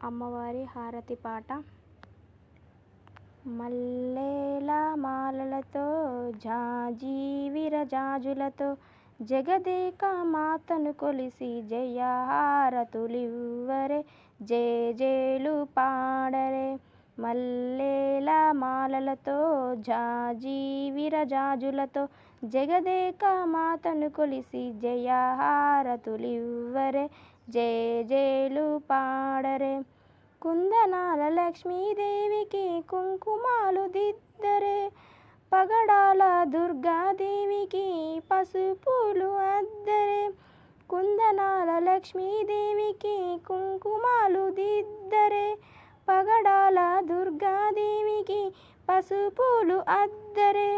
అమ్మవారి హారతి పాట. మల్లెల మాలలతో జాజి విరజాజులతో జగదేక మాతను కొలిసి జయహారతులివ్వరే, జేజేలు పాడరే. మల్లెల మాలలతో జాజి విరజాజులతో జగదేక మాతను కొలిసి జయహారతులివ్వరే, జేజేలు పాడరే. కుందనాల లక్ష్మీదేవికి కుంకుమాలు దిద్దరే, పగడాల దుర్గాదేవికి పసుపులు అద్దరే. కుందనాల లక్ష్మీదేవికి కుంకుమాలు దిద్దరే, పగడాల దుర్గాదేవికి పసుపులు అద్దరే.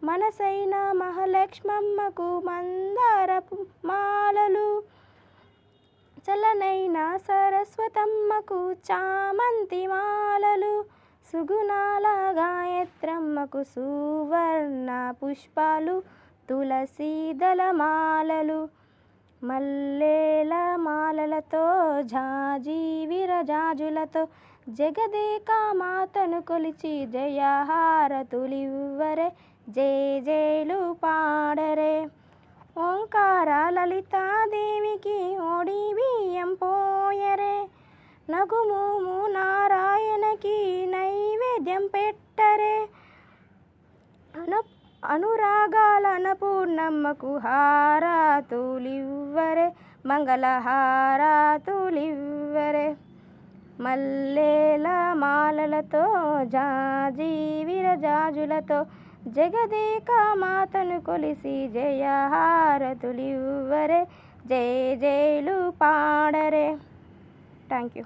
మనసైన మహాలక్ష్మమ్మకు మందారపు మాలలు, చలనైన సరస్వతమ్మకు చామంతి మాలలు, సుగుణాల గాయత్రమ్మకు సువర్ణ పుష్పాలు, తులసి దళమాలలు. మల్లెల మాలలతో జాజి విరజాజులతో జగదేక మాతను కొలిచి జయహారతులివ్వరే, జేజేలు పాడరే. ఓంకార లలితాదేవికి ఓడి బియ్యం పోయరే, నగుమోము నారాయణకి నైవేద్యం పెట్టరే. అనురాగాల అన్నపూర్ణమ్మకు హారతులివ్వరే, మంగళహారతులివ్వరే. మల్లెల మాలలతో జాజి విరజాజులతో జగదేక మాతను కొలిసి జయహారతులివ్వరే, జేజేలు పాడరే. Thank you.